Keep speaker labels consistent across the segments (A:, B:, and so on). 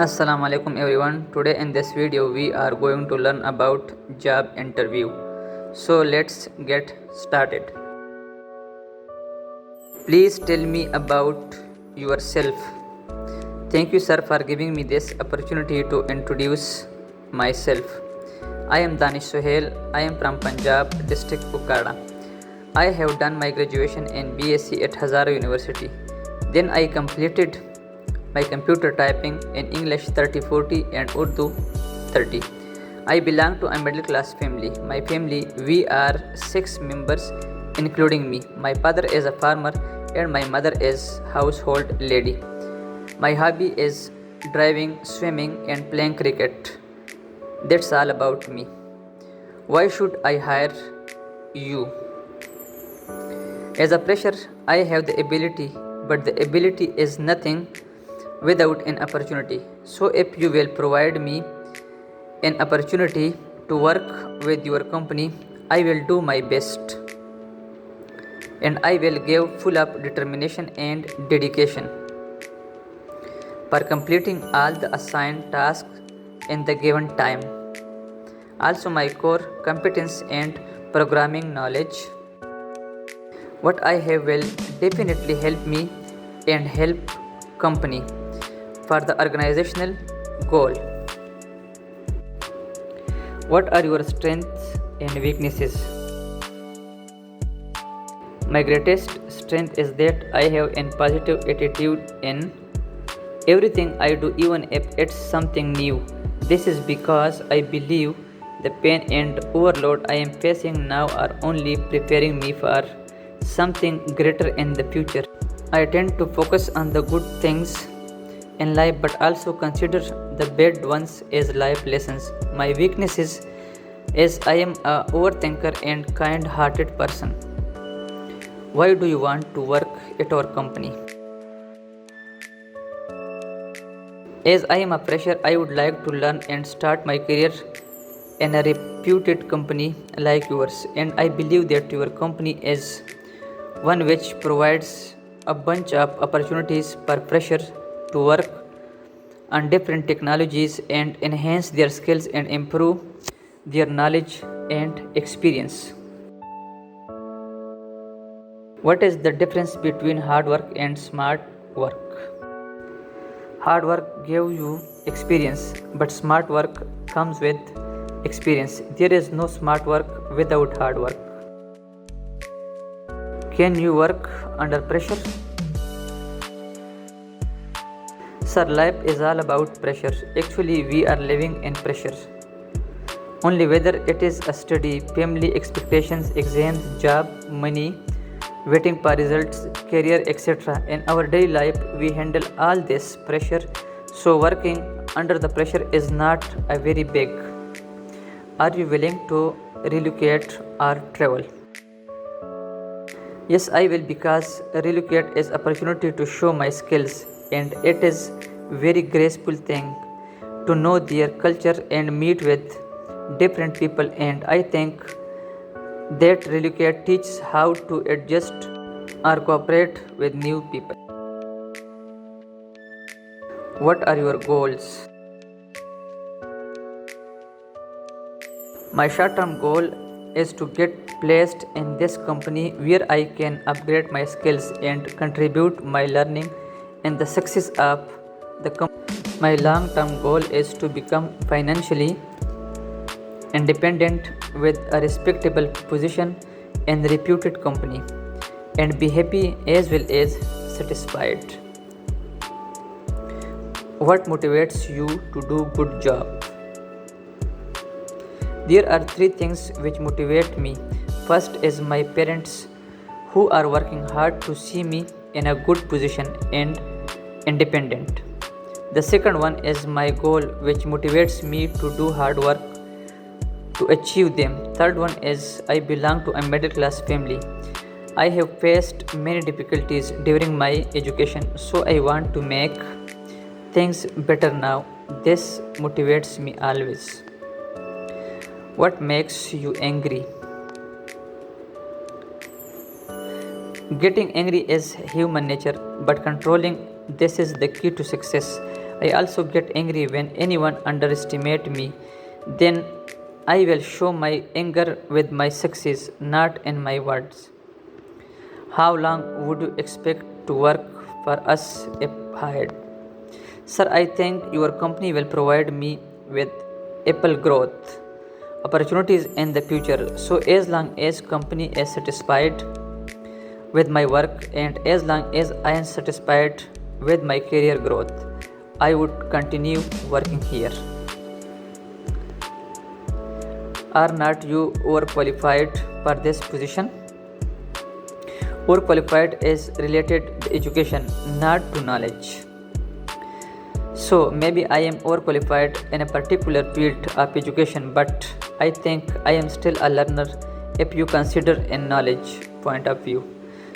A: Assalamu alaikum everyone. Today in this video we are going to learn about job interview. So let's get started. Please tell me about yourself. Thank you sir for giving me this opportunity to introduce myself. I am Danish Sohail. I am from Punjab district Pukkara. I have done my graduation in BSc at Hazara University. Then I completed my computer typing in English 30-40 and Urdu 30. I belong to a middle class family. My family, we are 6 members including me. My father is a farmer and my mother is household lady. My hobby is driving, swimming and playing cricket. That's all about me. Why should I hire you? As a fresher, I have the ability, but the ability is nothing without an opportunity. So if you will provide me an opportunity to work with your company, I will do my best and I will give full of determination and dedication for completing all the assigned tasks in the given time. Also my core competence and programming knowledge, what I have will definitely help me and help company for the organizational goal. What are your strengths and weaknesses? My greatest strength is that I have a positive attitude in everything I do, even if it's something new. This is because I believe the pain and overload I am facing now are only preparing me for something greater in the future. I tend to focus on the good things in life but also consider the bad ones as life lessons. My weakness is I am a overthinker and kind-hearted person. Why do you want to work at our company? As I am a fresher, I would like to learn and start my career in a reputed company like yours, and I believe that your company is one which provides a bunch of opportunities for freshers to work on different technologies and enhance their skills and improve their knowledge and experience. What is the difference between hard work and smart work? Hard work gives you experience, but smart work comes with experience. There is no smart work without hard work. Can you work under pressure? Sir, life is all about pressure. Actually, we are living in pressure. Only whether it is a study, family expectations, exams, job, money, waiting for results, career, etc. In our daily life, we handle all this pressure. So working under the pressure is not a very big. Are you willing to relocate or travel? Yes, I will, because relocate is opportunity to show my skills and it is very graceful thing to know their culture and meet with different people, and I think that relocate teaches how to adjust or cooperate with new people. What are your goals? My short-term goal is to get placed in this company where I can upgrade my skills and contribute my learning in the success of the company. My long-term goal is to become financially independent with a respectable position in a reputed company and be happy as well as satisfied. What motivates you to do good job? There are 3 things which motivate me. First is my parents who are working hard to see me in a good position and independent. The second one is my goal which motivates me to do hard work to achieve them. Third one is I belong to a middle class family. I have faced many difficulties during my education, so I want to make things better now. This motivates me always. What makes you angry? Getting angry is human nature, but controlling this is the key to success. I also get angry when anyone underestimates me. Then I will show my anger with my success, not in my words. How long would you expect to work for us if hired? Sir, I think your company will provide me with ample growth opportunities in the future. So as long as company is satisfied with my work and as long as I am satisfied with my career growth, I would continue working here. Are not you overqualified for this position? Overqualified is related to education, not to knowledge. So maybe I am overqualified in a particular field of education, but I think I am still a learner if you consider a knowledge point of view.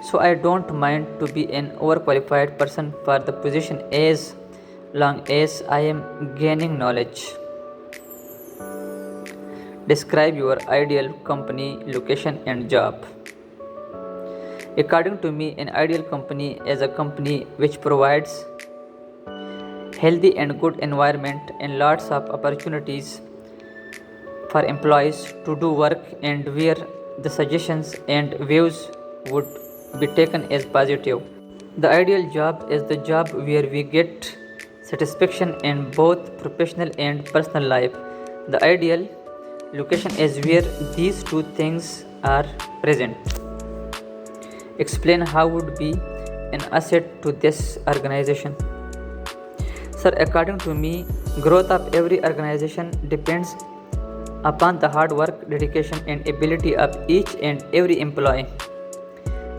A: So I don't mind to be an overqualified person for the position as long as I am gaining knowledge. Describe your ideal company, location, and job. According to me, an ideal company is a company which provides healthy and good environment and lots of opportunities for employees to do work and where the suggestions and views would be taken as positive. The ideal job is the job where we get satisfaction in both professional and personal life. The ideal location is where these two things are present. Explain how would be an asset to this organization. Sir, according to me, growth of every organization depends upon the hard work, dedication, and ability of each and every employee.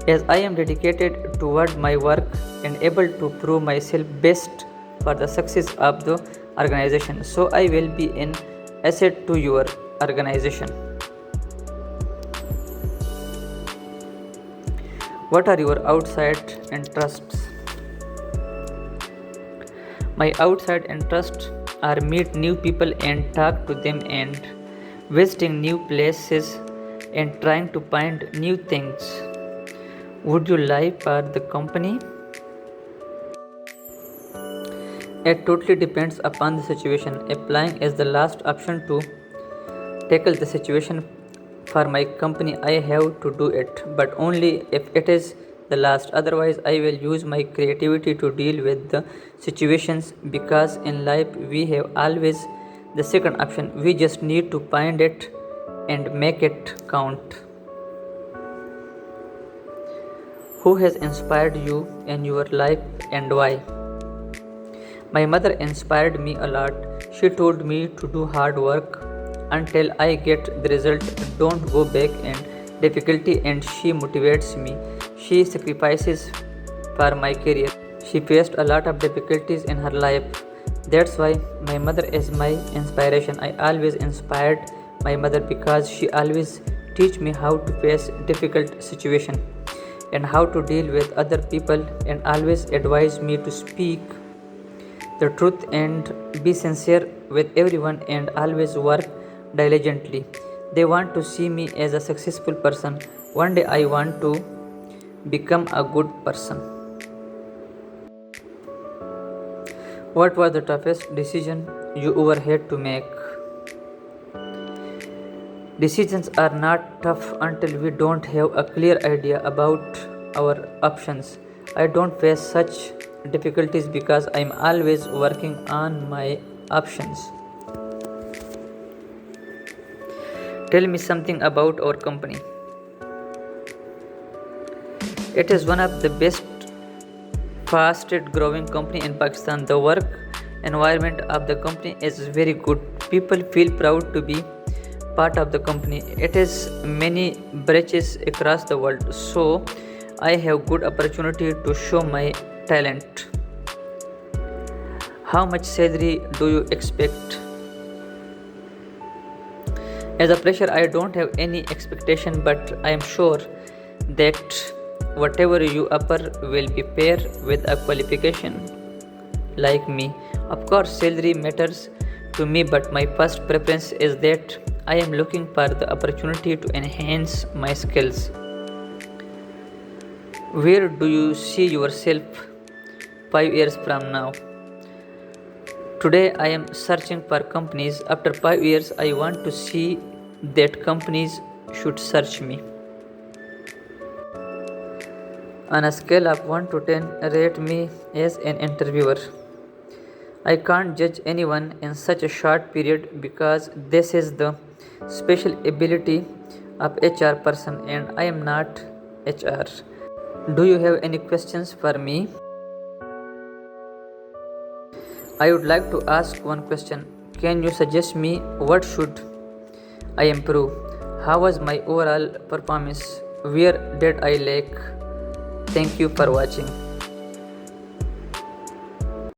A: As I am dedicated toward my work and able to prove myself best for the success of the organization, so I will be an asset to your organization. What are your outside interests? My outside interests are meet new people and talk to them and visiting new places and trying to find new things. Would you lie for the company? It totally depends upon the situation. Applying is the last option to tackle the situation for my company. I have to do it, but only if it is the last. Otherwise, I will use my creativity to deal with the situations because in life we have always the second option. We just need to find it and make it count. Who has inspired you in your life and why? My mother inspired me a lot. She told me to do hard work until I get the result. Don't go back in difficulty, and she motivates me. She sacrifices for my career. She faced a lot of difficulties in her life. That's why my mother is my inspiration. I always inspired my mother because she always teach me how to face difficult situation and how to deal with other people and always advise me to speak the truth and be sincere with everyone and always work diligently. They want to see me as a successful person. One day I want to become a good person. What was the toughest decision you ever had to make? Decisions are not tough until we don't have a clear idea about our options. I don't face such difficulties because I'm always working on my options. Tell me something about our company. It is one of the best fastest growing company in Pakistan. The work environment of the company is very good. People feel proud to be part of the company. It has many branches across the world, so I have good opportunity to show my talent. How much salary do you expect? As a fresher, I don't have any expectation, but I am sure that whatever you offer will be fair with a qualification like me. Of course, salary matters to me, but my first preference is that I am looking for the opportunity to enhance my skills. Where do you see yourself 5 years from now? Today I am searching for companies. After 5 years, I want to see that companies should search me. On a scale of 1 to 10, rate me as an interviewer. I can't judge anyone in such a short period because this is the special ability of HR person and I am not HR. Do you have any questions for me? I would like to ask one question. Can you suggest me what should I improve? How was my overall performance? Where did I lack? Thank you for watching.